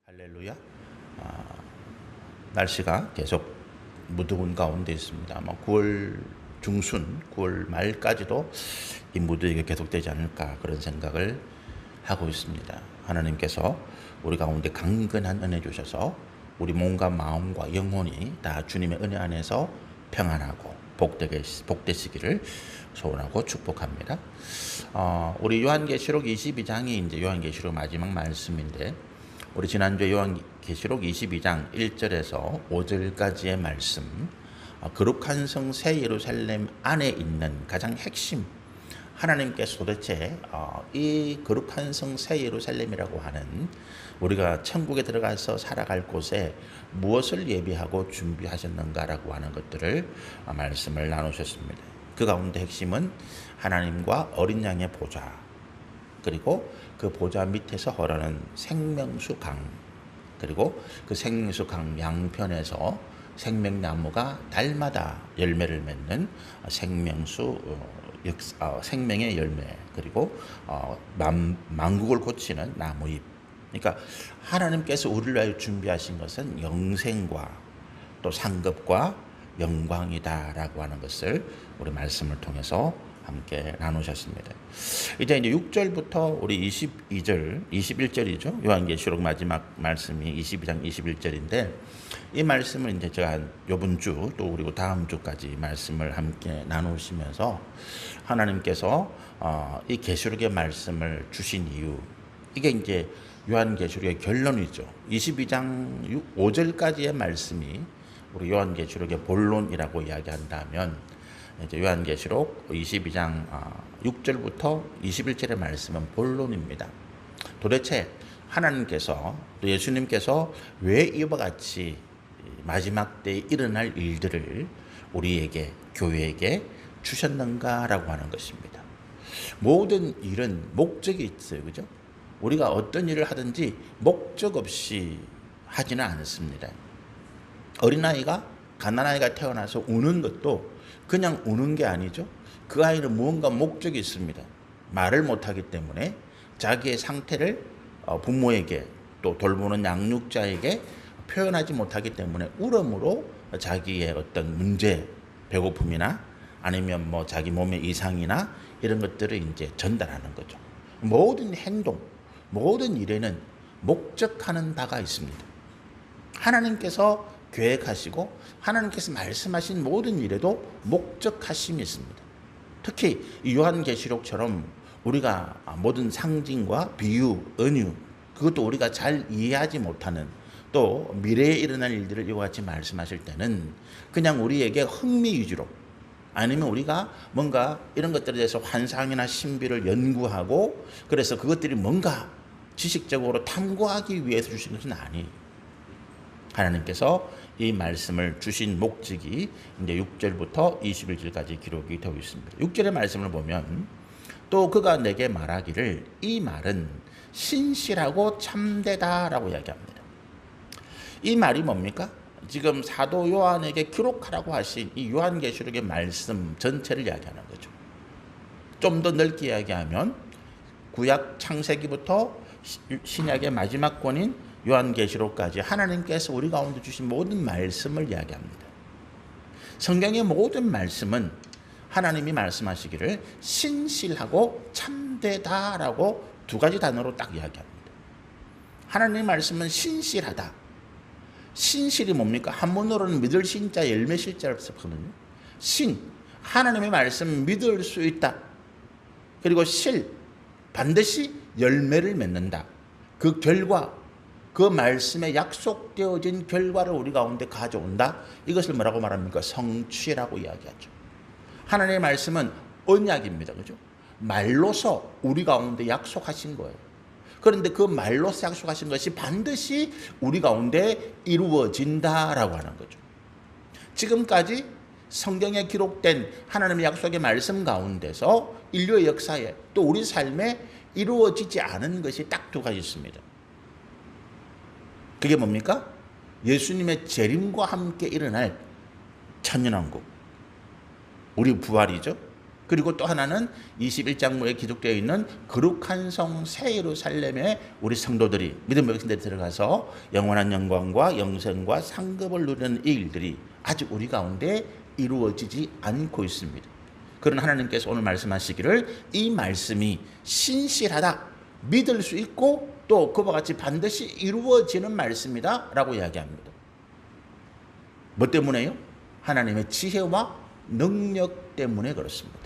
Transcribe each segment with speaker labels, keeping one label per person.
Speaker 1: 할렐루야. 아, 날씨가 계속 무더운 가운데 있습니다. 아마 9월 중순, 9월 말까지도 이 무더위가 계속되지 않을까 그런 생각을 하고 있습니다. 하나님께서 우리 가운데 강건한 은혜 주셔서 우리 몸과 마음과 영혼이 다 주님의 은혜 안에서 평안하고 복되시기를 소원하고 축복합니다. 우리 요한계시록 22장이 이제 요한계시록 마지막 말씀인데, 우리 지난주에 요한계시록 22장 1절에서 5절까지의 말씀, 거룩한 성 새 예루살렘 안에 있는 가장 핵심, 하나님께서 도대체 이 거룩한 성 새 예루살렘이라고 하는 우리가 천국에 들어가서 살아갈 곳에 무엇을 예비하고 준비하셨는가라고 하는 것들을 말씀을 나누셨습니다. 그 가운데 핵심은 하나님과 어린 양의 보좌, 그리고 그 보좌 밑에서 흐르는 생명수 강, 그리고 그 생명수 강 양편에서 생명나무가 달마다 열매를 맺는 생명의 열매, 그리고 만국을 고치는 나무잎. 그러니까 하나님께서 우리를 위하여 준비하신 것은 영생과 또 상급과 영광이다라고 하는 것을 우리 말씀을 통해서 함께 나누셨습니다. 이제 6절부터 우리 22절, 21절이죠. 요한계시록 마지막 말씀이 22장 21절인데, 이 말씀을 이제 제가 이번 주 또 그리고 다음 주까지 말씀을 함께 나누시면서 하나님께서 이 계시록의 말씀을 주신 이유, 이게 이제 요한계시록의 결론이죠. 22장 5절까지의 말씀이 우리 요한계시록의 본론이라고 이야기한다면, 이제 요한계시록 22장 6절부터 21절의 말씀은 본론입니다. 도대체 하나님께서 또 예수님께서 왜 이와 같이 마지막 때에 일어날 일들을 우리에게, 교회에게 주셨는가라고 하는 것입니다. 모든 일은 목적이 있어요. 그죠? 우리가 어떤 일을 하든지 목적 없이 하지는 않습니다. 어린아이가, 갓난아이가 태어나서 우는 것도 그냥 우는 게 아니죠. 그 아이는 무언가 목적이 있습니다. 말을 못하기 때문에 자기의 상태를 부모에게 또 돌보는 양육자에게 표현하지 못하기 때문에 울음으로 자기의 어떤 문제, 배고픔이나 아니면 뭐 자기 몸의 이상이나 이런 것들을 이제 전달하는 거죠. 모든 행동, 모든 일에는 목적하는 바가 있습니다. 하나님께서 계획하시고 하나님께서 말씀하신 모든 일에도 목적하심이 있습니다. 특히 요한계시록처럼 우리가 모든 상징과 비유, 은유, 그것도 우리가 잘 이해하지 못하는, 또 미래에 일어날 일들을 이와 같이 말씀하실 때는 그냥 우리에게 흥미 위주로, 아니면 우리가 뭔가 이런 것들에 대해서 환상이나 신비를 연구하고 그래서 그것들이 뭔가 지식적으로 탐구하기 위해서 주신 것은 아니에요. 하나님께서 이 말씀을 주신 목적이 이제 6절부터 21절까지 기록이 되어 있습니다. 6절의 말씀을 보면, 또 그가 내게 말하기를 이 말은 신실하고 참되다라고 이야기합니다. 이 말이 뭡니까? 지금 사도 요한에게 기록하라고 하신 이 요한계시록의 말씀 전체를 이야기하는 거죠. 좀 더 넓게 이야기하면 구약 창세기부터 신약의 마지막 권인 요한계시록까지 하나님께서 우리 가운데 주신 모든 말씀을 이야기합니다. 성경의 모든 말씀은 하나님이 말씀하시기를 신실하고 참되다라고 두 가지 단어로 딱 이야기합니다. 하나님의 말씀은 신실하다. 신실이 뭡니까? 한문으로는 믿을 신자, 열매 실자를 썼거든요. 신, 하나님의 말씀 믿을 수 있다. 그리고 실, 반드시 열매를 맺는다. 그 결과, 그 말씀에 약속되어진 결과를 우리 가운데 가져온다. 이것을 뭐라고 말합니까? 성취라고 이야기하죠. 하나님의 말씀은 언약입니다. 그죠? 말로서 우리 가운데 약속하신 거예요. 그런데 그 말로서 약속하신 것이 반드시 우리 가운데 이루어진다라고 하는 거죠. 지금까지 성경에 기록된 하나님의 약속의 말씀 가운데서 인류의 역사에 또 우리 삶에 이루어지지 않은 것이 딱 두 가지 있습니다. 그게 뭡니까? 예수님의 재림과 함께 일어날 천년왕국, 우리 부활이죠. 그리고 또 하나는 21장부에 기록되어 있는 거룩한 성 새 예루살렘에 우리 성도들이 믿음의 백성들이 들어가서 영원한 영광과 영생과 상급을 누리는 이 일들이 아직 우리 가운데 이루어지지 않고 있습니다. 그런 하나님께서 오늘 말씀하시기를 이 말씀이 신실하다, 믿을 수 있고 또 그와 같이 반드시 이루어지는 말씀이다 라고 이야기합니다. 뭐 때문에요? 하나님의 지혜와 능력 때문에 그렇습니다.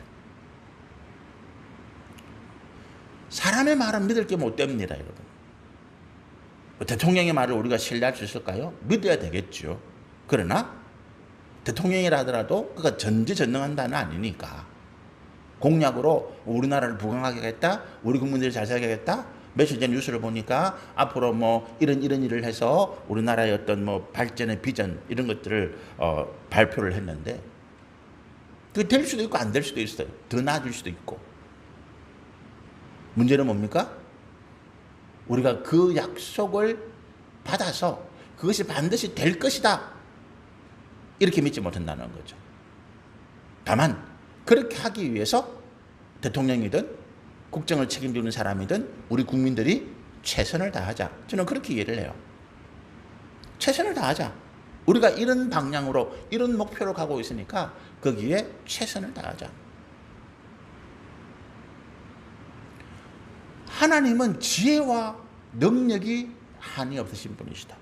Speaker 1: 사람의 말은 믿을 게 못 됩니다, 여러분. 대통령의 말을 우리가 신뢰할 수 있을까요? 믿어야 되겠죠. 그러나 대통령이라 하더라도 그가 전지전능한 아니니까 공약으로 우리나라를 부강하겠다, 우리 국민들이 잘 살겠다. 며칠 전 뉴스를 보니까 앞으로 뭐 이런 일을 해서 우리나라의 어떤 뭐 발전의 비전 이런 것들을 발표를 했는데 그게 될 수도 있고 안 될 수도 있어요. 더 나아질 수도 있고. 문제는 뭡니까? 우리가 그 약속을 받아서 그것이 반드시 될 것이다 이렇게 믿지 못한다는 거죠. 다만 그렇게 하기 위해서 대통령이든 국정을 책임지는 사람이든 우리 국민들이 최선을 다하자. 저는 그렇게 이해를 해요. 최선을 다하자. 우리가 이런 방향으로 이런 목표로 가고 있으니까 거기에 최선을 다하자. 하나님은 지혜와 능력이 한이 없으신 분이시다.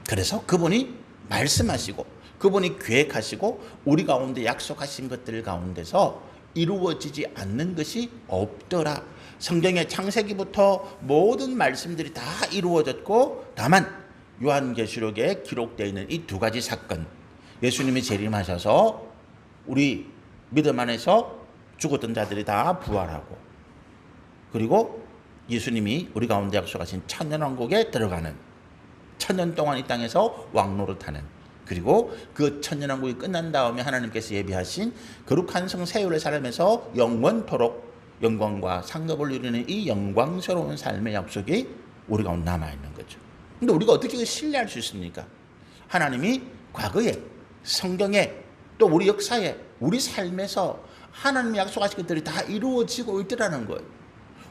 Speaker 1: 그래서 그분이 말씀하시고 그분이 계획하시고 우리 가운데 약속하신 것들 가운데서 이루어지지 않는 것이 없더라. 성경의 창세기부터 모든 말씀들이 다 이루어졌고 다만 요한계시록에 기록되어 있는 이 두 가지 사건, 예수님이 재림하셔서 우리 믿음 안에서 죽었던 자들이 다 부활하고 그리고 예수님이 우리 가운데 약속하신 천년왕국에 들어가는, 천년 동안 이 땅에서 왕노릇하는, 그리고 그 천년왕국이 끝난 다음에 하나님께서 예비하신 거룩한 성 새 예루살렘에서 영원토록 영광과 상급을 누리는 이 영광스러운 삶의 약속이 우리 가운데 남아있는 거죠. 근데 우리가 어떻게 신뢰할 수 있습니까? 하나님이 과거에, 성경에, 또 우리 역사에, 우리 삶에서 하나님이 약속하신 것들이 다 이루어지고 있더라는 거예요.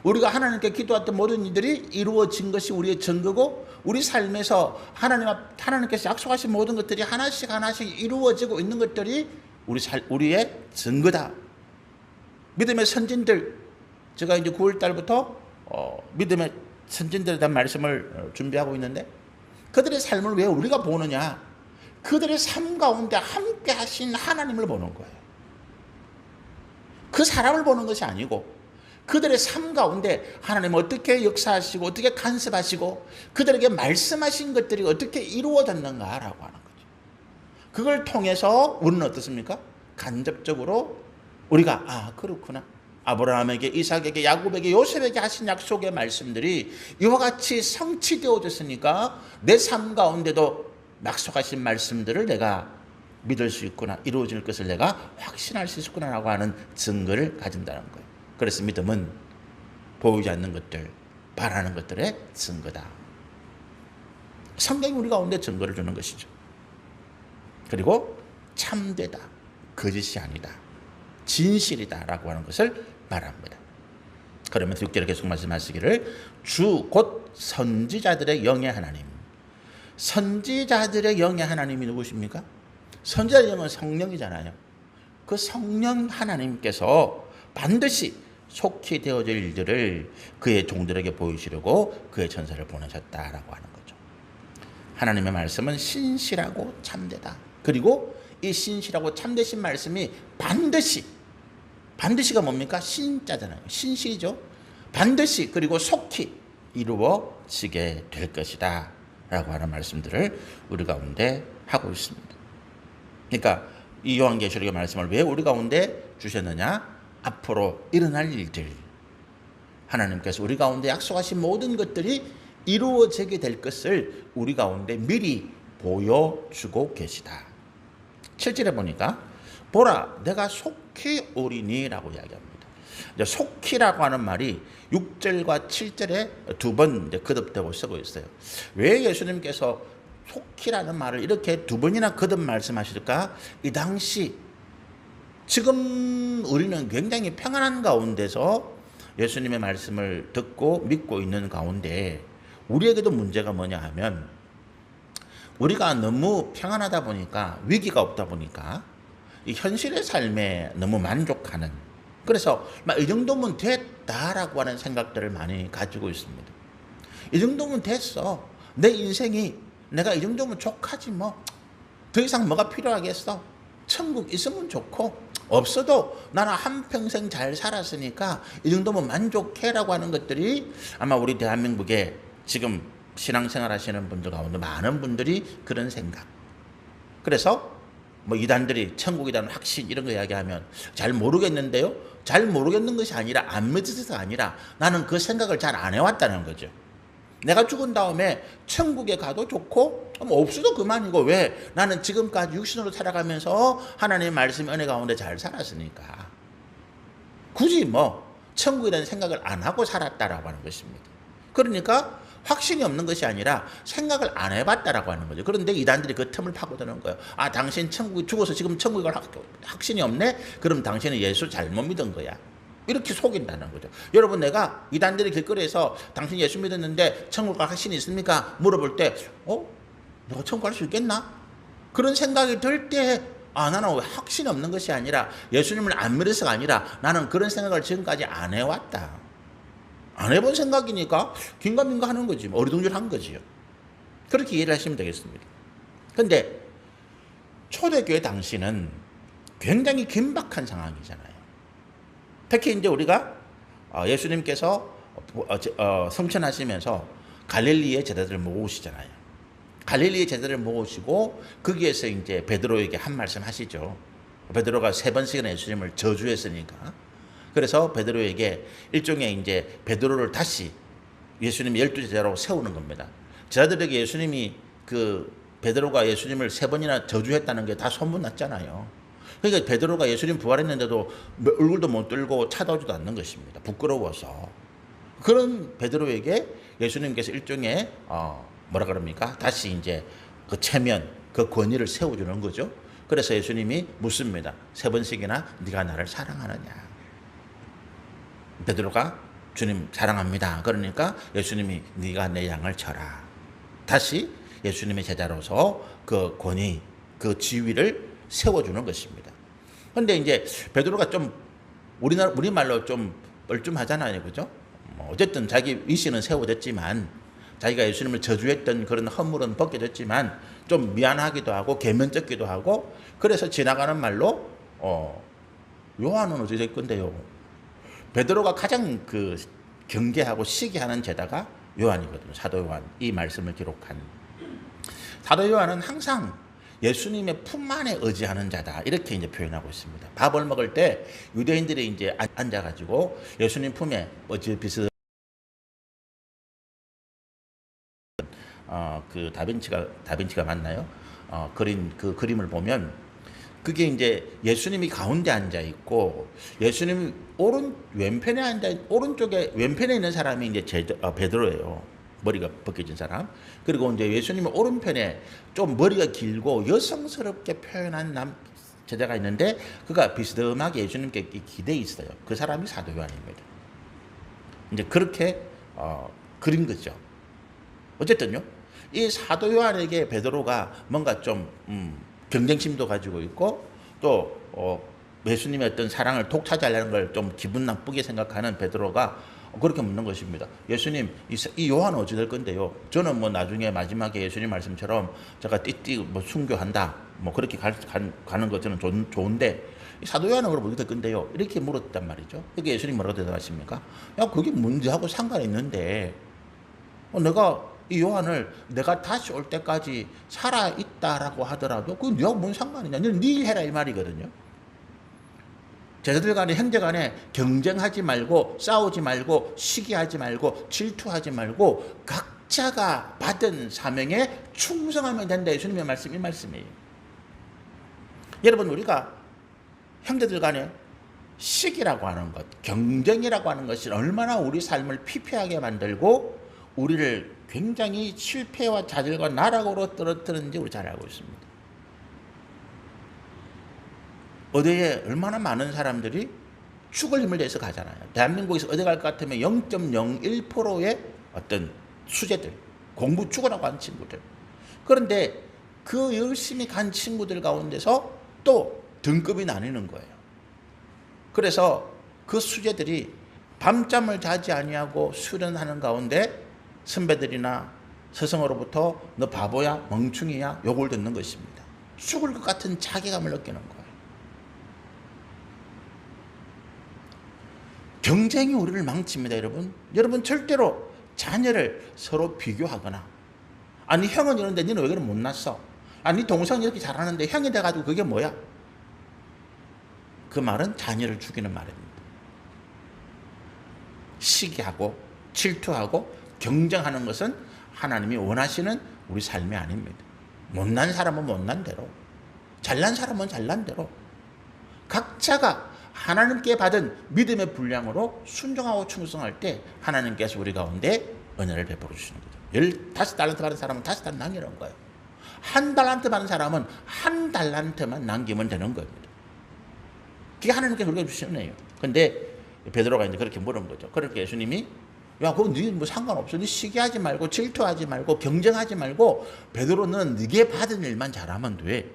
Speaker 1: 우리가 하나님께 기도했던 모든 일들이 이루어진 것이 우리의 증거고 우리 삶에서 하나님께서 약속하신 모든 것들이 하나씩 이루어지고 있는 것들이 우리의 증거다. 믿음의 선진들, 제가 이제 9월 달부터 믿음의 선진들에 대한 말씀을 준비하고 있는데 그들의 삶을 왜 우리가 보느냐? 그들의 삶 가운데 함께 하신 하나님을 보는 거예요. 그 사람을 보는 것이 아니고 그들의 삶 가운데 하나님 어떻게 역사하시고 어떻게 간섭하시고 그들에게 말씀하신 것들이 어떻게 이루어졌는가라고 하는 거죠. 그걸 통해서 우리는 어떻습니까? 간접적으로 우리가 그렇구나. 아브라함에게, 이삭에게, 야곱에게, 요셉에게 하신 약속의 말씀들이 이와 같이 성취되어졌으니까 내 삶 가운데도 약속하신 말씀들을 내가 믿을 수 있구나, 이루어질 것을 내가 확신할 수 있구나라고 하는 증거를 가진다는 거예요. 그래서 믿음은 보이지 않는 것들, 바라는 것들의 증거다. 성경이 우리 가운데 증거를 주는 것이죠. 그리고 참되다, 거짓이 아니다, 진실이다라고 하는 것을 말합니다. 그러면서 6절에 계속 말씀하시기를 주 곧 선지자들의 영의 하나님. 선지자들의 영의 하나님이 누구십니까? 선지자의 영은 성령이잖아요. 그 성령 하나님께서 반드시 속히 되어질 일들을 그의 종들에게 보이시려고 그의 전사를 보내셨다라고 하는 거죠. 하나님의 말씀은 신실하고 참되다. 그리고 이 신실하고 참되신 말씀이 반드시가 뭡니까? 신자잖아요. 신실이죠. 반드시 그리고 속히 이루어지게 될 것이다 라고 하는 말씀들을 우리 가운데 하고 있습니다. 그러니까 이 요한계시록의 말씀을 왜 우리 가운데 주셨느냐? 앞으로 일어날 일들, 하나님께서 우리 가운데 약속하신 모든 것들이 이루어지게 될 것을 우리 가운데 미리 보여주고 계시다. 7절에 보니까 보라 내가 속히 오리니 라고 이야기합니다. 속히라고 하는 말이 6절과 7절에 두 번 거듭되고 쓰고 있어요. 왜 예수님께서 속히라는 말을 이렇게 두 번이나 거듭 말씀하실까? 이 당시 지금 우리는 굉장히 평안한 가운데서 예수님의 말씀을 듣고 믿고 있는 가운데 우리에게도 문제가 뭐냐 하면 우리가 너무 평안하다 보니까 위기가 없다 보니까 이 현실의 삶에 너무 만족하는 그래서 막 이 정도면 됐다라고 하는 생각들을 많이 가지고 있습니다. 이 정도면 됐어. 내 인생이 내가 이 정도면 족하지 뭐. 더 이상 뭐가 필요하겠어. 천국 있으면 좋고 없어도 나는 한평생 잘 살았으니까 이 정도면 만족해라고 하는 것들이 아마 우리 대한민국에 지금 신앙생활 하시는 분들 가운데 많은 분들이 그런 생각. 그래서 뭐 이단들이 천국이라는 확신 이런 거 이야기하면 잘 모르겠는데요. 잘 모르겠는 것이 아니라 안 믿어서가 아니라 나는 그 생각을 잘 안 해왔다는 거죠. 내가 죽은 다음에 천국에 가도 좋고 없어도 그만이고 왜? 나는 지금까지 육신으로 살아가면서 하나님의 말씀 은혜 가운데 잘 살았으니까 굳이 뭐 천국이라는 생각을 안 하고 살았다라고 하는 것입니다. 그러니까 확신이 없는 것이 아니라 생각을 안 해봤다라고 하는 거죠. 그런데 이단들이 그 틈을 파고드는 거예요. 아, 당신 천국에 죽어서 지금 천국에 갈 확신이 없네? 그럼 당신은 예수 잘못 믿은 거야. 이렇게 속인다는 거죠. 여러분, 내가 이단들이 길거리에서 당신 예수 믿었는데 천국 갈 확신이 있습니까? 물어볼 때 내가 천국 갈 수 있겠나? 그런 생각이 들 때 나는 왜 확신이 없는 것이 아니라 예수님을 안 믿어서가 아니라 나는 그런 생각을 지금까지 안 해왔다. 안 해본 생각이니까 긴가민가 하는 거지. 어리둥절한 거지요. 그렇게 이해를 하시면 되겠습니다. 그런데 초대교회 당시는 굉장히 긴박한 상황이잖아요. 특히 이제 우리가 예수님께서 성천하시면서 갈릴리의 제자들을 모으시잖아요. 갈릴리의 제자들을 모으시고 거기에서 이제 베드로에게 한 말씀 하시죠. 베드로가 3번씩이나 예수님을 저주했으니까. 그래서 베드로에게 일종의 이제 베드로를 다시 예수님의 12제자로 세우는 겁니다. 제자들에게 예수님이 베드로가 예수님을 3번이나 저주했다는 게 다 소문났잖아요. 그러니까 베드로가 예수님 부활했는데도 얼굴도 못 들고 찾아오지도 않는 것입니다. 부끄러워서. 그런 베드로에게 예수님께서 일종의 뭐라 그럽니까? 다시 이제 그 체면, 그 권위를 세워주는 거죠. 그래서 예수님이 묻습니다. 3번씩이나 네가 나를 사랑하느냐? 베드로가 주님 사랑합니다. 그러니까 예수님이 네가 내 양을 쳐라. 다시 예수님의 제자로서 그 권위, 그 지위를 세워주는 것입니다. 그런데 이제 베드로가 좀 우리말로 좀 뻘쭘하잖아요. 그죠? 어쨌든 자기 위신은 세워졌지만 자기가 예수님을 저주했던 그런 허물은 벗겨졌지만 좀 미안하기도 하고 계면쩍기도 하고 그래서 지나가는 말로 요한은 어떻게 될 건데요? 베드로가 가장 경계하고 시기하는 제자가 요한이거든요. 사도 요한. 이 말씀을 기록한. 사도 요한은 항상 예수님의 품 안에 의지하는 자다. 이렇게 이제 표현하고 있습니다. 밥을 먹을 때 유대인들이 이제 앉아가지고 예수님 품에 비슷 다빈치가 맞나요? 그린 그 그림을 보면 그게 이제 예수님이 가운데 앉아 있고 예수님 오른쪽에 왼편에 있는 사람이 이제 베드로예요. 머리가 벗겨진 사람. 그리고 이제 예수님의 오른편에 좀 머리가 길고 여성스럽게 표현한 제자가 있는데 그가 비스듬하게 예수님께 기대 있어요. 그 사람이 사도 요한입니다. 이제 그렇게 그린 거죠. 어쨌든요. 이 사도 요한에게 베드로가 뭔가 좀 경쟁심도 가지고 있고 또 예수님의 어떤 사랑을 독차지하려는 걸 좀 기분 나쁘게 생각하는 베드로가 그렇게 묻는 것입니다. 예수님, 이 요한은 어찌 될 건데요? 저는 뭐 나중에 마지막에 예수님 말씀처럼 제가 띠띠 뭐 순교한다. 뭐 그렇게 가는 거 저는 좋은데 사도 요한은 그럼 어떻게 될 건데요? 이렇게 물었단 말이죠. 그게 예수님 뭐라고 대답하십니까? 야, 그게 문제하고 상관이 있는데 내가 이 요한을 내가 다시 올 때까지 살아있다라고 하더라도 그건 네가 뭔 상관이냐. 너는 네 일 해라 이 말이거든요. 제자들 간에 형제 간에 경쟁하지 말고 싸우지 말고 시기하지 말고 질투하지 말고 각자가 받은 사명에 충성하면 된다. 예수님의 말씀 이 말씀이에요. 여러분 우리가 형제들 간에 시기라고 하는 것, 경쟁이라고 하는 것이 얼마나 우리 삶을 피폐하게 만들고 우리를 굉장히 실패와 좌절과 나락으로 떨어뜨리는지 우리 잘 알고 있습니다. 의대에 얼마나 많은 사람들이 죽을 힘을 내서 가잖아요. 대한민국에서 의대 갈 것 같으면 0.01%의 어떤 수재들, 공부 죽으라고 한 친구들. 그런데 그 열심히 간 친구들 가운데서 또 등급이 나뉘는 거예요. 그래서 그 수재들이 밤잠을 자지 아니하고 수련하는 가운데 선배들이나 스승으로부터 너 바보야, 멍충이야 욕을 듣는 것입니다. 죽을 것 같은 자괴감을 느끼는 거예요. 경쟁이 우리를 망칩니다, 여러분. 여러분 절대로 자녀를 서로 비교하거나, 아니 형은 이런데 너는 왜 그래 못났어? 아니 동생이 이렇게 잘하는데 형이 돼가지고 그게 뭐야? 그 말은 자녀를 죽이는 말입니다. 시기하고 질투하고 경쟁하는 것은 하나님이 원하시는 우리 삶이 아닙니다. 못난 사람은 못난 대로, 잘난 사람은 잘난 대로 각자가 하나님께 받은 믿음의 분량으로 순종하고 충성할 때 하나님께서 우리 가운데 은혜를 베풀어 주시는 거죠. 15달란트 받은 사람은 5달란트 남기는 거예요. 1달란트 받은 사람은 1달란트만 남기면 되는 겁니다. 그게 하나님께서 우리가 주시는 은혜예요. 근데 베드로가 이제 그렇게 물은 거죠. 그러니까 예수님이 야, 그건 네 뭐 상관없어. 네 시기하지 말고 질투하지 말고 경쟁하지 말고 베드로는 네게 받은 일만 잘하면 돼.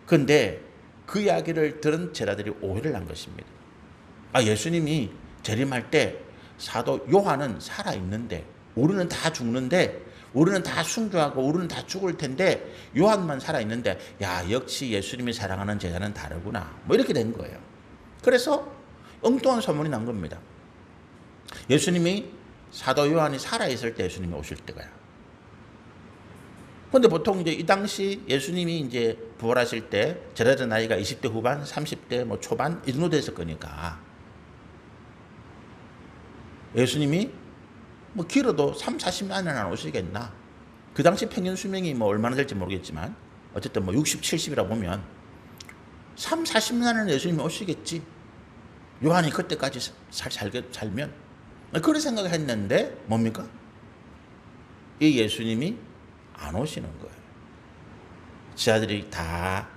Speaker 1: 근데 그 이야기를 들은 제자들이 오해를 한 것입니다. 아, 예수님이 재림할 때 사도 요한은 살아있는데 우리는 다 죽는데 우리는 다 순교하고 우리는 다 죽을 텐데 요한만 살아있는데 야, 역시 예수님이 사랑하는 제자는 다르구나. 뭐 이렇게 된 거예요. 그래서 엉뚱한 소문이 난 겁니다. 예수님이 사도 요한이 살아있을 때 예수님이 오실 때가요. 근데 보통 이제 이 당시 예수님이 이제 부활하실 때 제자들 나이가 20대 후반, 30대 뭐 초반 이 정도 됐을 거니까 예수님이 뭐 길어도 3, 40년은 안 오시겠나. 그 당시 평균 수명이 뭐 얼마나 될지 모르겠지만 어쨌든 뭐 60, 70이라 보면 3, 40년은 예수님이 오시겠지. 요한이 그때까지 살면 그런 생각을 했는데 뭡니까? 이 예수님이 안 오시는 거예요. 제자들이 다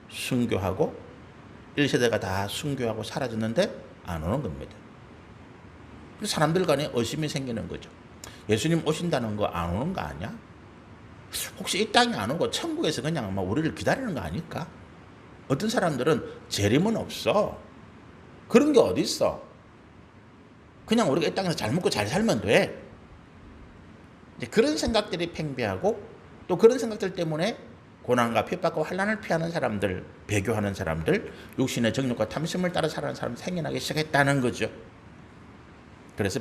Speaker 1: 순교하고 1세대가 다 순교하고 사라졌는데 안 오는 겁니다. 사람들 간에 의심이 생기는 거죠. 예수님 오신다는 거 안 오는 거 아니야? 혹시 이 땅에 안 오고 천국에서 그냥 막 우리를 기다리는 거 아닐까? 어떤 사람들은 재림은 없어. 그런 게 어디 있어? 그냥 우리가 이 땅에서 잘 먹고 잘 살면 돼. 이제 그런 생각들이 팽배하고 또 그런 생각들 때문에 고난과 핍박과 환난을 피하는 사람들, 배교하는 사람들, 육신의 정욕과 탐심을 따라 살아가는 사람이 생겨나기 시작했다는 거죠. 그래서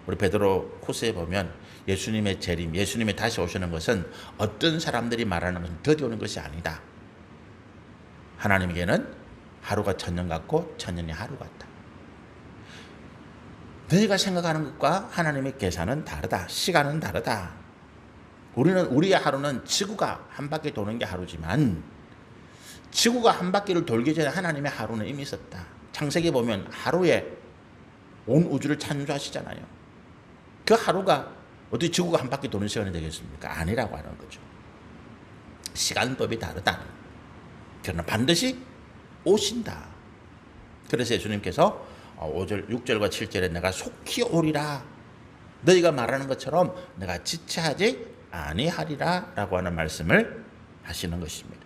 Speaker 1: 우리 베드로 코스에 보면 예수님의 재림, 예수님이 다시 오시는 것은 어떤 사람들이 말하는 것은 드디어 오는 것이 아니다. 하나님에게는 하루가 천년 같고 천년이 하루 같다. 너희가 생각하는 것과 하나님의 계산은 다르다. 시간은 다르다. 우리의 하루는 지구가 한 바퀴 도는 게 하루지만 지구가 한 바퀴를 돌기 전에 하나님의 하루는 이미 있었다. 창세기 보면 하루에 온 우주를 창조하시잖아요. 그 하루가 어떻게 지구가 한 바퀴 도는 시간이 되겠습니까? 아니라고 하는 거죠. 시간법이 다르다. 그러나 반드시 오신다. 그래서 예수님께서 5절, 6절과 7절에 내가 속히 오리라. 너희가 말하는 것처럼 내가 지체하지 아니하리라 라고 하는 말씀을 하시는 것입니다.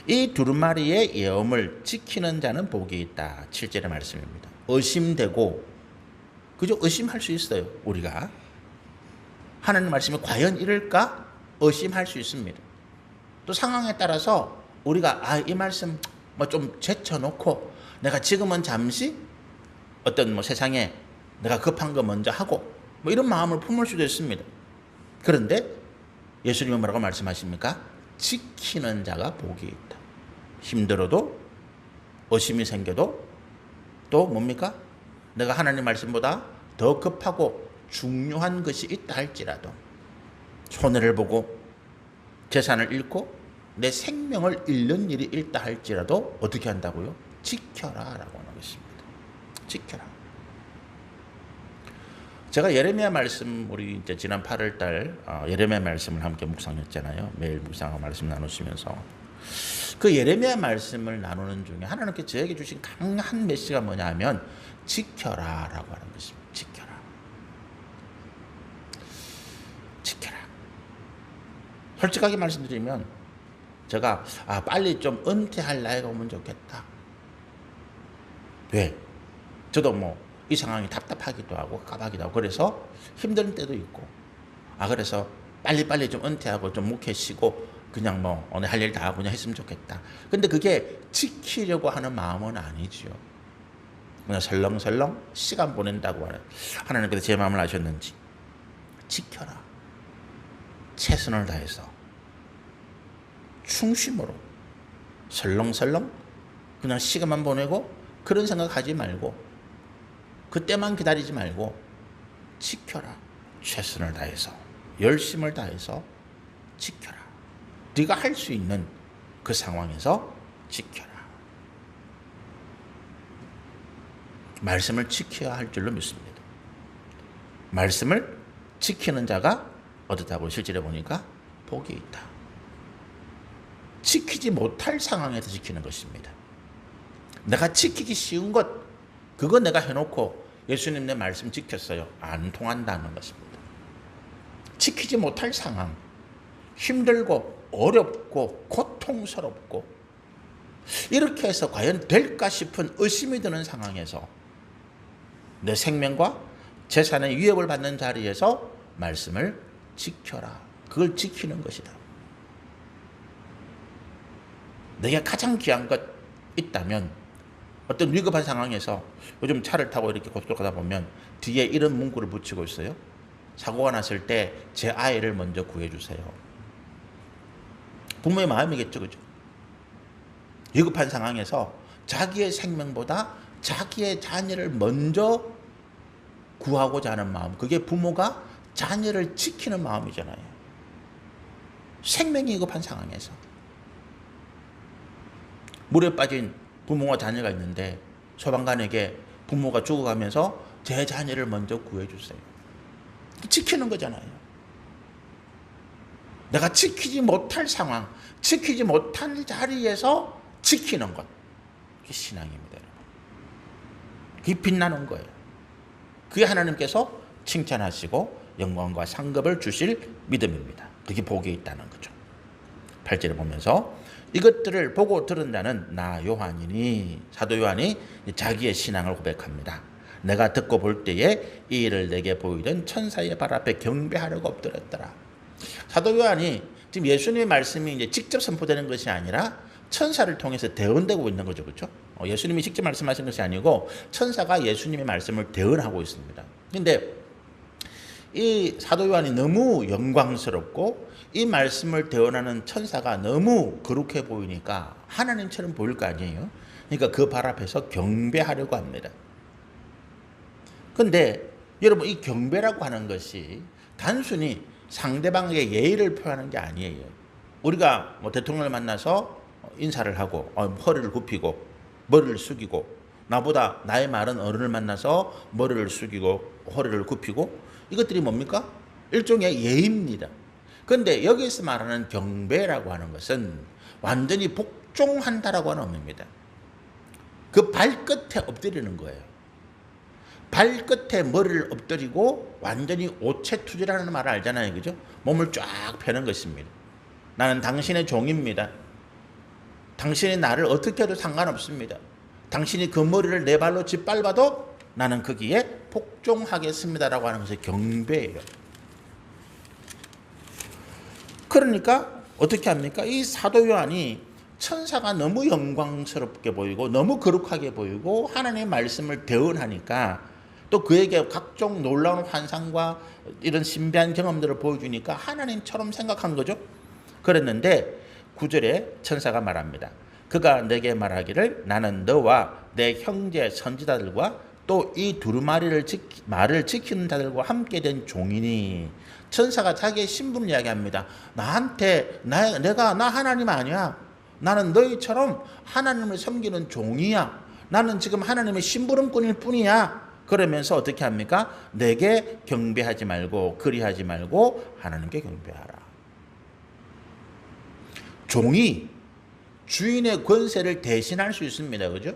Speaker 1: 이 두루마리의 예언을 지키는 자는 복이 있다. 7절의 말씀입니다. 의심되고, 그죠? 의심할 수 있어요. 우리가 하나님 말씀이 과연 이럴까? 의심할 수 있습니다. 또 상황에 따라서 우리가 이 말씀 뭐 좀 제쳐놓고 내가 지금은 잠시 어떤 뭐 세상에 내가 급한 거 먼저 하고 뭐 이런 마음을 품을 수도 있습니다. 그런데 예수님은 뭐라고 말씀하십니까? 지키는 자가 복이 있다. 힘들어도 의심이 생겨도 또 뭡니까? 내가 하나님 말씀보다 더 급하고 중요한 것이 있다 할지라도 손해를 보고 재산을 잃고 내 생명을 잃는 일이 있다 할지라도 어떻게 한다고요? 지켜라 라고 하는 것입니다. 지켜라. 제가 예레미야 말씀 우리 이제 지난 8월 달 예레미야 말씀을 함께 묵상했잖아요. 매일 묵상하고 말씀 나누시면서 그 예레미야 말씀을 나누는 중에 하나님께 저에게 주신 강한 메시지가 뭐냐면 지켜라라고 하는 것입니다. 지켜라. 지켜라. 솔직하게 말씀드리면 제가 빨리 좀 은퇴할 나이가 오면 좋겠다. 왜? 저도 뭐 이 상황이 답답하기도 하고 깝하기도 하고 그래서 힘든 때도 있고 그래서 빨리빨리 좀 은퇴하고 좀 묵혀 쉬고 그냥 뭐 오늘 할 일 다 하고 그냥 했으면 좋겠다. 근데 그게 지키려고 하는 마음은 아니지요. 그냥 설렁설렁 시간 보낸다고 하는 하나님께서 제 마음을 아셨는지 지켜라. 최선을 다해서 충심으로 설렁설렁 그냥 시간만 보내고 그런 생각하지 말고 그때만 기다리지 말고 지켜라. 최선을 다해서 열심을 다해서 지켜라. 네가 할 수 있는 그 상황에서 지켜라. 말씀을 지켜야 할 줄로 믿습니다. 말씀을 지키는 자가 어떻다고 실제로 보니까 복이 있다. 지키지 못할 상황에서 지키는 것입니다. 내가 지키기 쉬운 것 그거 내가 해놓고 예수님 내 말씀 지켰어요. 안 통한다는 것입니다. 지키지 못할 상황, 힘들고 어렵고 고통스럽고 이렇게 해서 과연 될까 싶은 의심이 드는 상황에서 내 생명과 재산의 위협을 받는 자리에서 말씀을 지켜라. 그걸 지키는 것이다. 내게 가장 귀한 것 있다면 어떤 위급한 상황에서 요즘 차를 타고 이렇게 고속도로 가다 보면 뒤에 이런 문구를 붙이고 있어요. 사고가 났을 때 제 아이를 먼저 구해주세요. 부모의 마음이겠죠. 그죠? 위급한 상황에서 자기의 생명보다 자기의 자녀를 먼저 구하고자 하는 마음. 그게 부모가 자녀를 지키는 마음이잖아요. 생명이 위급한 상황에서. 물에 빠진 부모와 자녀가 있는데 소방관에게 부모가 죽어가면서 제 자녀를 먼저 구해주세요. 지키는 거잖아요. 내가 지키지 못할 상황, 지키지 못할 자리에서 지키는 것. 그게 신앙입니다, 여러분. 그게 빛나는 거예요. 그게 하나님께서 칭찬하시고 영광과 상급을 주실 믿음입니다. 그게 복이 있다는 거죠. 8절을 보면서 이것들을 보고 들은 자는 나 요한이니 사도 요한이 자기의 신앙을 고백합니다. 내가 듣고 볼 때에 이 일을 내게 보이던 천사의 발 앞에 경배하려고 엎드렸더라. 사도 요한이 지금 예수님의 말씀이 이제 직접 선포되는 것이 아니라 천사를 통해서 대언되고 있는 거죠. 그렇죠? 예수님이 직접 말씀하신 것이 아니고 천사가 예수님의 말씀을 대언하고 있습니다. 그런데 이 사도 요한이 너무 영광스럽고 이 말씀을 대언하는 천사가 너무 거룩해 보이니까 하나님처럼 보일 거 아니에요. 그러니까 그 발 앞에서 경배하려고 합니다. 그런데 여러분 이 경배라고 하는 것이 단순히 상대방에게 예의를 표하는 게 아니에요. 우리가 뭐 대통령을 만나서 인사를 하고 허리를 굽히고 머리를 숙이고 나보다 나이 많은 어른을 만나서 머리를 숙이고 허리를 굽히고 이것들이 뭡니까? 일종의 예의입니다. 그런데 여기서 말하는 경배라고 하는 것은 완전히 복종한다라고 하는 의미입니다. 그 발끝에 엎드리는 거예요. 발끝에 머리를 엎드리고 완전히 오체투지라는 말을 알잖아요. 그죠? 몸을 쫙 펴는 것입니다. 나는 당신의 종입니다. 당신이 나를 어떻게 해도 상관없습니다. 당신이 그 머리를 내 발로 짓밟아도 나는 거기에 복종하겠습니다라고 하는 것이 경배예요. 그러니까 어떻게 합니까? 이 사도 요한이 천사가 너무 영광스럽게 보이고 너무 거룩하게 보이고 하나님의 말씀을 대언하니까 또 그에게 각종 놀라운 환상과 이런 신비한 경험들을 보여주니까 하나님처럼 생각한 거죠. 그랬는데 9절에 천사가 말합니다. 그가 내게 말하기를 나는 너와 내 형제 선지자들과 또 이 두루마리를 말을 지키는 자들과 함께 된 종이니. 천사가 자기의 신분을 이야기합니다. 나한테 내가 하나님 아니야. 나는 너희처럼 하나님을 섬기는 종이야. 나는 지금 하나님의 심부름꾼일 뿐이야. 그러면서 어떻게 합니까? 내게 경배하지 말고 그리하지 말고 하나님께 경배하라. 종이 주인의 권세를 대신할 수 있습니다. 그죠?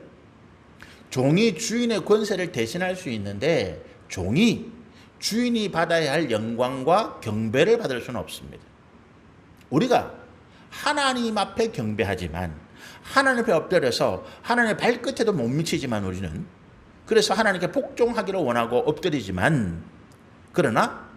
Speaker 1: 종이 주인의 권세를 대신할 수 있는데 종이 주인이 받아야 할 영광과 경배를 받을 수는 없습니다. 우리가 하나님 앞에 경배하지만 하나님 앞에 엎드려서 하나님의 발끝에도 못 미치지만 우리는 그래서 하나님께 복종하기를 원하고 엎드리지만 그러나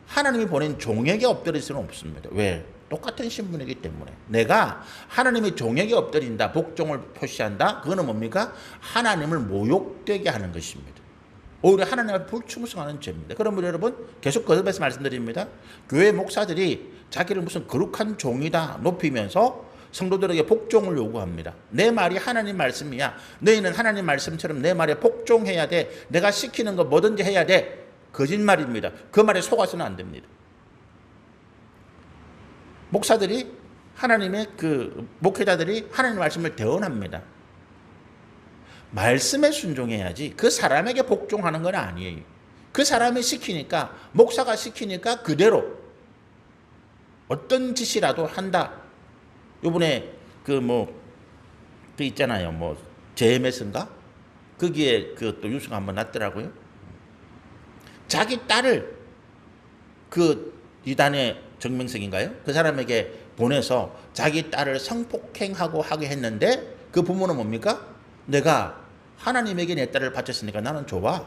Speaker 1: 하나님이 보낸 종에게 엎드릴 수는 없습니다. 왜? 똑같은 신분이기 때문에. 내가 하나님의 종에게 엎드린다, 복종을 표시한다. 그거는 뭡니까? 하나님을 모욕되게 하는 것입니다. 오히려 하나님 앞에 불충성하는 죄입니다. 그러면 여러분 계속 거듭해서 말씀드립니다. 교회 목사들이 자기를 무슨 거룩한 종이다 높이면서 성도들에게 복종을 요구합니다. 내 말이 하나님 말씀이야. 너희는 하나님 말씀처럼 내 말에 복종해야 돼. 내가 시키는 거 뭐든지 해야 돼. 거짓말입니다. 그 말에 속아서는 안 됩니다. 목사들이 하나님의 목회자들이 하나님 말씀을 대언합니다. 말씀에 순종해야지 그 사람에게 복종하는 건 아니에요. 그 사람이 시키니까 목사가 시키니까 그대로 어떤 짓이라도 한다. 요번에 그 있잖아요. JMS인가? 거기에 또 뉴스가 한번 났더라고요. 자기 딸을 이단의 정명석인가요? 그 사람에게 보내서 자기 딸을 성폭행하고 하게 했는데 그 부모는 뭡니까? 내가 하나님에게 내 딸을 바쳤으니까 나는 좋아.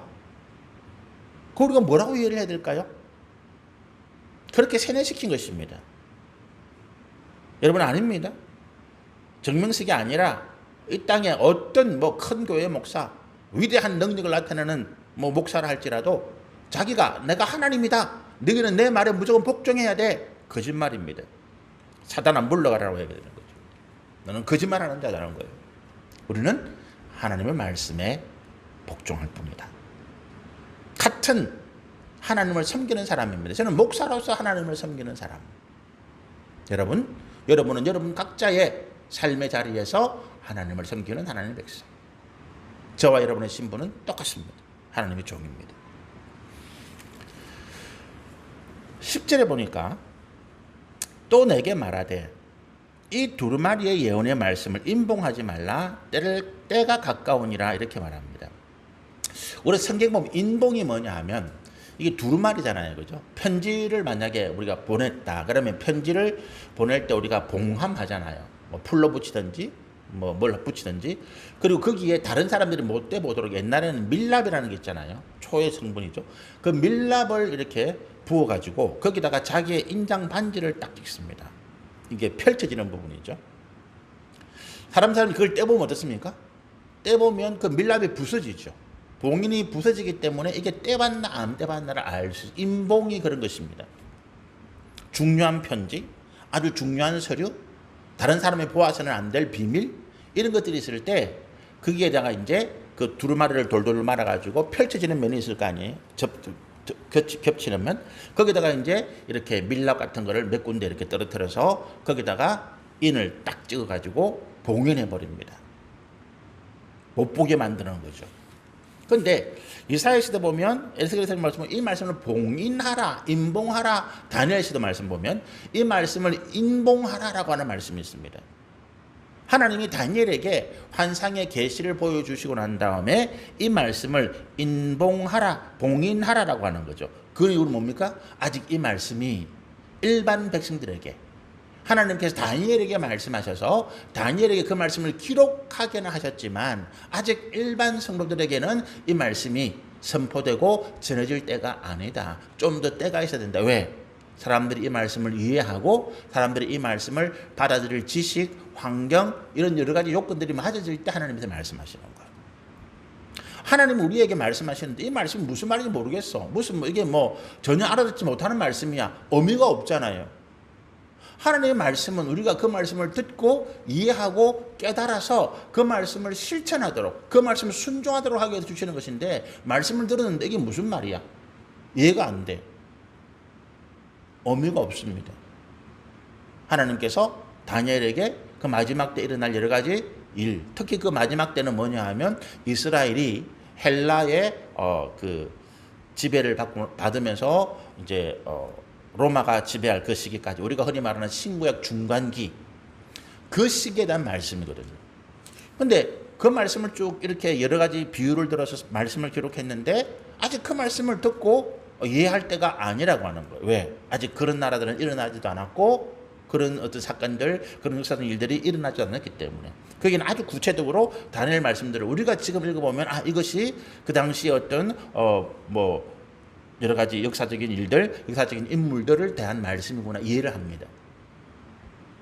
Speaker 1: 그 우리가 뭐라고 이해를 해야 될까요? 그렇게 세뇌시킨 것입니다. 여러분 아닙니다. 정명석이 아니라 이 땅에 어떤 큰 교회 목사, 위대한 능력을 나타내는 목사라 할지라도 자기가 내가 하나님이다. 너희는 내 말에 무조건 복종해야 돼. 거짓말입니다. 사단아 물러가라고 해야 되는 거죠. 너는 거짓말하는 자라는 거예요. 우리는 하나님의 말씀에 복종할 뿐이다. 같은 하나님을 섬기는 사람입니다. 저는 목사로서 하나님을 섬기는 사람. 여러분은 여러분 각자의 삶의 자리에서 하나님을 섬기는 하나님의 백성. 저와 여러분의 신분은 똑같습니다. 하나님의 종입니다. 10절에 보니까 또 내게 말하되 이 두루마리의 예언의 말씀을 임봉하지 말라. 때가 가까우니라 이렇게 말합니다. 우리 성경 보면 인봉이 뭐냐 하면 이게 두루마리잖아요. 그죠? 편지를 만약에 우리가 보냈다. 그러면 편지를 보낼 때 우리가 봉함하잖아요. 풀로 붙이든지 뭘 붙이든지. 그리고 거기에 다른 사람들이 못 떼보도록 옛날에는 밀랍이라는 게 있잖아요. 초의 성분이죠. 그 밀랍을 이렇게 부어가지고 거기다가 자기의 인장 반지를 딱 찍습니다. 이게 펼쳐지는 부분이죠. 사람이 그걸 떼보면 어떻습니까? 떼보면 그 밀랍이 부서지죠. 봉인이 부서지기 때문에 이게 떼봤나 안 떼봤나를 알 수 있어요. 인봉이 그런 것입니다. 중요한 편지, 아주 중요한 서류, 다른 사람이 보아서는 안 될 비밀 이런 것들이 있을 때 거기에다가 이제 그 두루마리를 돌돌 말아가지고 펼쳐지는 면이 있을 거 아니에요. 겹치는 면 거기다가 이제 이렇게 밀랍 같은 거를 몇 군데 이렇게 떨어뜨려서 거기다가 인을 딱 찍어가지고 봉인해 버립니다. 못 보게 만드는 거죠. 그런데 이사야서도 보면 에스겔서 말씀은 이 말씀을 봉인하라, 인봉하라. 다니엘서도 말씀 보면 이 말씀을 인봉하라라고 하는 말씀이 있습니다. 하나님이 다니엘에게 환상의 계시를 보여주시고 난 다음에 이 말씀을 인봉하라, 봉인하라라고 하는 거죠. 그 이유는 뭡니까? 아직 이 말씀이 일반 백성들에게 하나님께서 다니엘에게 말씀하셔서 다니엘에게 그 말씀을 기록하게는 하셨지만 아직 일반 성도들에게는 이 말씀이 선포되고 전해질 때가 아니다. 좀 더 때가 있어야 된다. 왜? 사람들이 이 말씀을 이해하고 사람들이 이 말씀을 받아들일 지식, 환경 이런 여러 가지 요건들이 맞아질 때 하나님께서 말씀하시는 거예요. 하나님은 우리에게 말씀하시는데 이 말씀이 무슨 말인지 모르겠어. 이게 전혀 알아듣지 못하는 말씀이야. 의미가 없잖아요. 하나님의 말씀은 우리가 그 말씀을 듣고 이해하고 깨달아서 그 말씀을 실천하도록 그 말씀을 순종하도록 하게 해주시는 것인데 말씀을 들었는데 이게 무슨 말이야? 이해가 안 돼. 의미가 없습니다. 하나님께서 다니엘에게 그 마지막 때 일어날 여러 가지 일, 특히 그 마지막 때는 뭐냐 하면 이스라엘이 헬라의 그 지배를 받으면서 이제 로마가 지배할 그 시기까지 우리가 흔히 말하는 신구약 중간기 그 시기에 대한 말씀이거든요. 근데 그 말씀을 쭉 이렇게 여러 가지 비유를 들어서 말씀을 기록했는데 아직 그 말씀을 듣고 이해할 때가 아니라고 하는 거예요. 왜? 아직 그런 나라들은 일어나지도 않았고 그런 어떤 사건들, 그런 역사적인 일들이 일어나지 않았기 때문에 거기는 아주 구체적으로 다니엘 말씀들을 우리가 지금 읽어보면 이것이 그 당시 어떤 뭐 여러 가지 역사적인 일들, 역사적인 인물들을 대한 말씀이구나 이해를 합니다.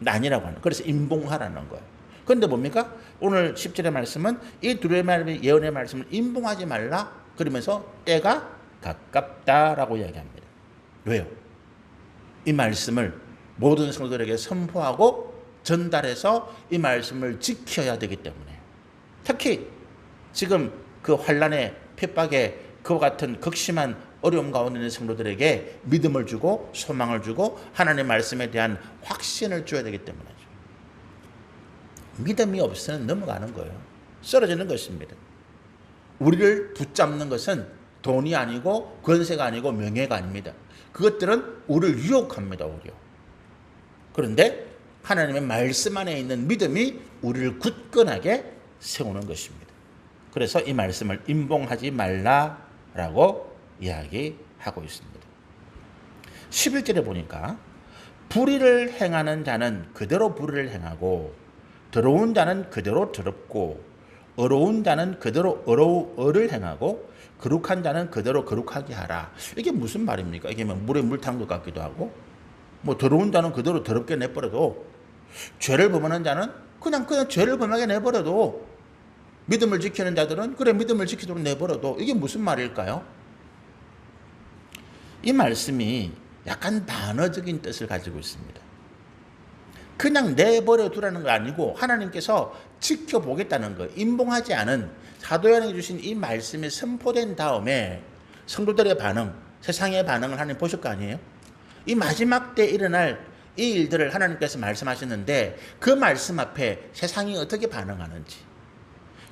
Speaker 1: 아니라고 하는. 그래서 임봉하라는 거예요. 그런데 뭡니까? 오늘 10절의 말씀은 이 둘의 예언의 말씀을 임봉하지 말라 그러면서 때가 가깝다라고 이야기합니다. 왜요? 이 말씀을 모든 성도들에게 선포하고 전달해서 이 말씀을 지켜야 되기 때문에 특히 지금 그 환난의 핍박에 그와 같은 극심한 어려움 가운데 있는 성도들에게 믿음을 주고 소망을 주고 하나님의 말씀에 대한 확신을 줘야 되기 때문이죠. 믿음이 없으면 넘어가는 거예요. 쓰러지는 것입니다. 우리를 붙잡는 것은 돈이 아니고 권세가 아니고 명예가 아닙니다. 그것들은 우리를 유혹합니다. 오히려. 그런데 하나님의 말씀 안에 있는 믿음이 우리를 굳건하게 세우는 것입니다. 그래서 이 말씀을 임봉하지 말라라고 이야기하고 있습니다. 11절에 보니까 불의를 행하는 자는 그대로 불의를 행하고 더러운 자는 그대로 더럽고 어려운 자는 그대로 어를 행하고 거룩한 자는 그대로 거룩하게 하라. 이게 무슨 말입니까? 이게 물에 물 탄 것 같기도 하고 뭐 더러운 자는 그대로 더럽게 내버려도 죄를 범하는 자는 그냥 죄를 범하게 내버려도 믿음을 지키는 자들은 그래 믿음을 지키도록 내버려도 이게 무슨 말일까요? 이 말씀이 약간 반어적인 뜻을 가지고 있습니다. 그냥 내버려 두라는 거 아니고 하나님께서 지켜보겠다는 거, 임봉하지 않은 사도 요한에게 주신 이 말씀이 선포된 다음에 성도들의 반응, 세상의 반응을 하나님 보실 거 아니에요? 이 마지막 때 일어날 이 일들을 하나님께서 말씀하셨는데 그 말씀 앞에 세상이 어떻게 반응하는지,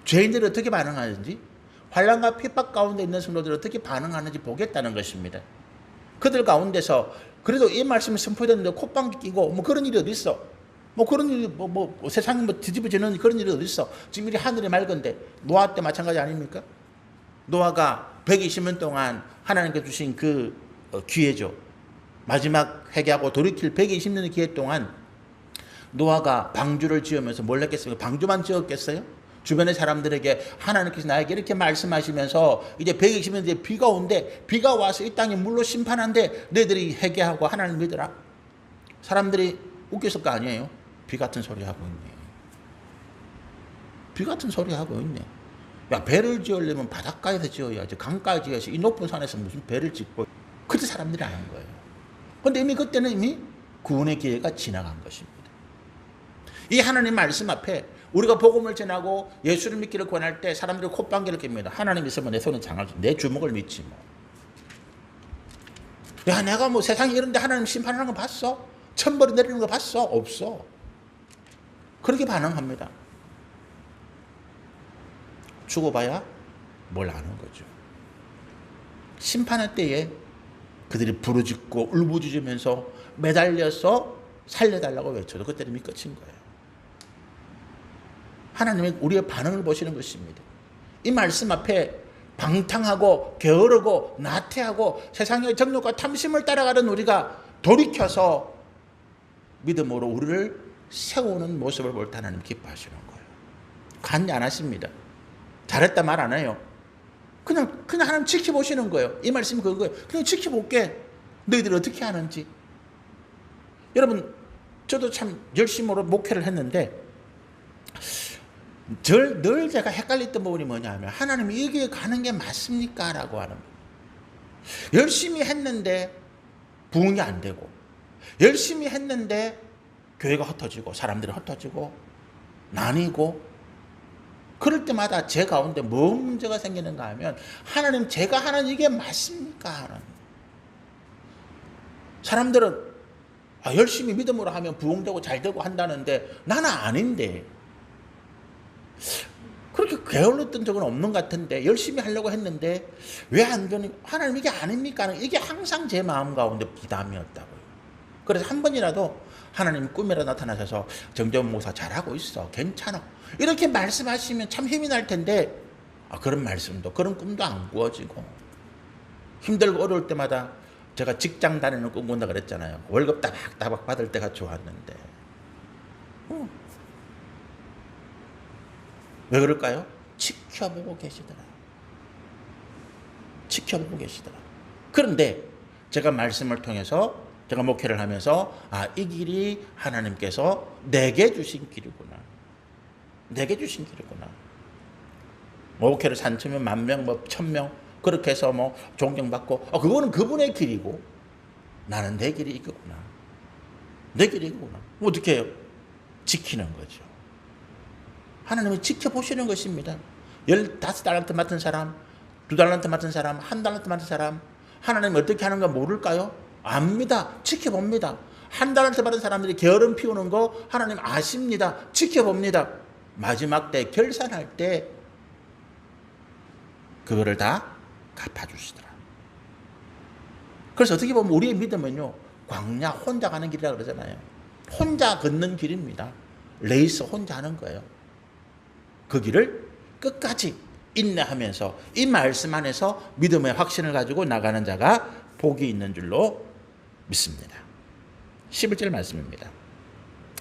Speaker 1: 죄인들이 어떻게 반응하는지, 환난과 핍박 가운데 있는 성도들이 어떻게 반응하는지 보겠다는 것입니다. 그들 가운데서 그래도 이 말씀이 선포됐는데 콧방귀 끼고 뭐 그런 일이 어디 있어? 뭐 그런 일이 세상이 뒤집어지는 그런 일이 어디 있어? 지금 이 하늘이 맑은데 노아 때 마찬가지 아닙니까? 노아가 120년 동안 하나님께 주신 그 기회죠. 마지막 회개하고 돌이킬 120년의 기회 동안 노아가 방주를 지으면서 뭘 했겠습니까? 방주만 지었겠어요? 주변의 사람들에게 하나님께서 나에게 이렇게 말씀하시면서 이제 120년 뒤에 비가 온대, 비가 와서 이 땅이 물로 심판한데 너희들이 회개하고 하나님 믿으라. 사람들이 웃겼을 거 아니에요? 비 같은 소리 하고 있네. 비 같은 소리 하고 있네. 야, 배를 지으려면 바닷가에서 지어야지, 강가에 지어야지, 이 높은 산에서 무슨 배를 짓고. 그때 사람들이 안 한 거예요. 그런데 이미 그때는 이미 구원의 기회가 지나간 것입니다. 이 하나님 말씀 앞에 우리가 복음을 전하고 예수를 믿기를 권할 때 사람들이 콧방귀를 낍니다. 하나님 있으면 내 손은 장할 수, 내 주먹을 믿지 뭐. 야, 내가 뭐 세상에 이런데 하나님 심판하는 거 봤어? 천벌이 내리는 거 봤어? 없어. 그렇게 반응합니다. 죽어봐야 뭘 아는 거죠. 심판할 때에 그들이 부르짖고 울부짖으면서 매달려서 살려달라고 외쳐도 그때는 이미 끝인 거예요. 하나님의 우리의 반응을 보시는 것입니다. 이 말씀 앞에 방탕하고 게으르고 나태하고 세상의 정욕과 탐심을 따라가는 우리가 돌이켜서 믿음으로 우리를 세우는 모습을 볼 때 하나님 기뻐하시는 거예요. 관여 안 하십니다. 잘했다 말 안 해요. 그냥 하나님 지켜보시는 거예요. 이 말씀이 그거예요. 그냥 지켜볼게. 너희들이 어떻게 하는지. 여러분, 저도 참 열심으로 목회를 했는데 늘 제가 헷갈렸던 부분이 뭐냐면 하나님이 여기에 가는 게 맞습니까? 라고 하는 거예요. 열심히 했는데 부흥이 안 되고 열심히 했는데 교회가 흩어지고 사람들이 흩어지고 나뉘고 그럴 때마다 제 가운데 뭐 문제가 생기는가 하면 하나님 제가 하는 이게 맞습니까? 하는 사람들은 열심히 믿음으로 하면 부흥되고 잘되고 한다는데 나는 아닌데 그렇게 게을렀던 적은 없는 것 같은데 열심히 하려고 했는데 왜 안 되는 하나님 이게 아닙니까? 이게 항상 제 마음 가운데 부담이었다고요. 그래서 한 번이라도 하나님 꿈에라 나타나셔서 정재원 목사 잘하고 있어. 괜찮아. 이렇게 말씀하시면 참 힘이 날 텐데 그런 말씀도 그런 꿈도 안 꾸어지고 힘들고 어려울 때마다 제가 직장 다니는 꿈 꾼다 그랬잖아요. 월급 따박따박 받을 때가 좋았는데 왜 그럴까요? 지켜보고 계시더라. 지켜보고 계시더라. 그런데 제가 말씀을 통해서 제가 목회를 하면서 이 길이 하나님께서 내게 주신 길이구나. 내게 주신 길이구나. 목회를 산천명, 만명, 1000명 그렇게 해서 존경받고 그거는 그분의 길이고 나는 내 길이 이거구나. 내 길이 이거구나. 어떻게 해요? 지키는 거죠. 하나님이 지켜보시는 것입니다. 15달란트 맡은 사람, 2달란트 맡은 사람, 1달란트 맡은 사람 하나님이 어떻게 하는 거 모를까요? 압니다. 지켜봅니다. 1달란트 받은 사람들이 게으름 피우는 거 하나님 아십니다. 지켜봅니다. 마지막 때 결산할 때 그거를 다 갚아주시더라. 그래서 어떻게 보면 우리의 믿음은요, 광야 혼자 가는 길이라고 그러잖아요. 혼자 걷는 길입니다. 레이스 혼자 하는 거예요. 그 길을 끝까지 인내하면서 이 말씀 안에서 믿음의 확신을 가지고 나가는 자가 복이 있는 줄로 믿습니다. 11절 말씀입니다.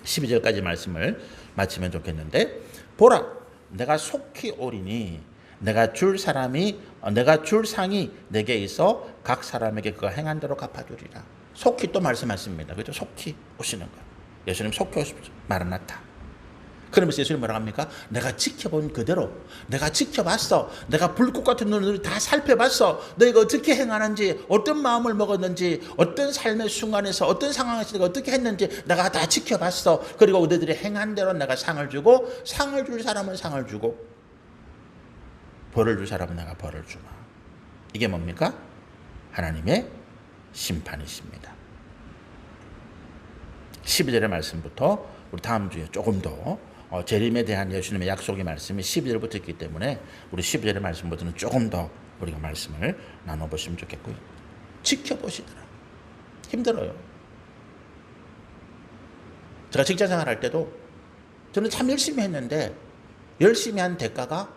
Speaker 1: 12절까지 말씀을 마치면 좋겠는데, 보라, 내가 속히 오리니 내가 줄 상이 내게 있어 각 사람에게 그가 행한 대로 갚아주리라. 속히 또 말씀하십니다. 그렇죠? 속히 오시는 거. 예수님 속히 오십시오. 마라나타. 그러면서 예수님 뭐라고 합니까? 내가 지켜본 그대로, 내가 지켜봤어. 내가 불꽃 같은 눈으로 다 살펴봤어. 너희가 어떻게 행하는지, 어떤 마음을 먹었는지, 어떤 삶의 순간에서, 어떤 상황에서 내가 어떻게 했는지 내가 다 지켜봤어. 그리고 너희들이 행한 대로 내가 상을 주고, 상을 줄 사람은 상을 주고, 벌을 줄 사람은 내가 벌을 주마. 이게 뭡니까? 하나님의 심판이십니다. 12절의 말씀부터 우리 다음 주에 조금 더 재림에 대한 예수님의 약속의 말씀이 12절부터 있기 때문에 우리 12절의 말씀부터는 조금 더 우리가 말씀을 나눠보시면 좋겠고요. 지켜보시더라. 힘들어요. 제가 직장생활 할 때도 저는 참 열심히 했는데 열심히 한 대가가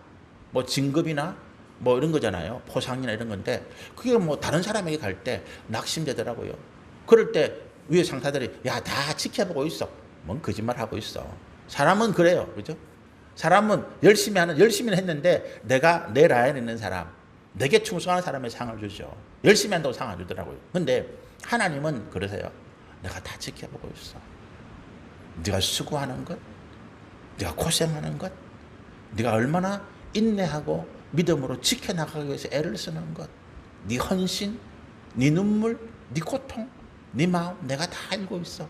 Speaker 1: 진급이나 이런 거잖아요. 포상이나 이런 건데 그게 다른 사람에게 갈 때 낙심되더라고요. 그럴 때 위에 상사들이 다 지켜보고 있어. 뭔 거짓말 하고 있어. 사람은 그래요. 그죠? 사람은 열심히는 했는데 내가 내 라인에 있는 사람, 내게 충성하는 사람의 상을 주죠. 열심히 한다고 상을 주더라고요. 근데 하나님은 그러세요. 내가 다 지켜보고 있어. 네가 수고하는 것, 네가 고생하는 것, 네가 얼마나 인내하고 믿음으로 지켜나가기 위해서 애를 쓰는 것, 네 헌신, 네 눈물, 네 고통, 네 마음 내가 다 알고 있어.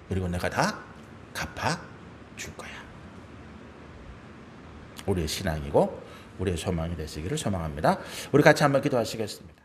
Speaker 1: 그리고 내가 다 갚아줄 거야. 우리의 신앙이고 우리의 소망이 되시기를 소망합니다. 우리 같이 한번 기도하시겠습니다.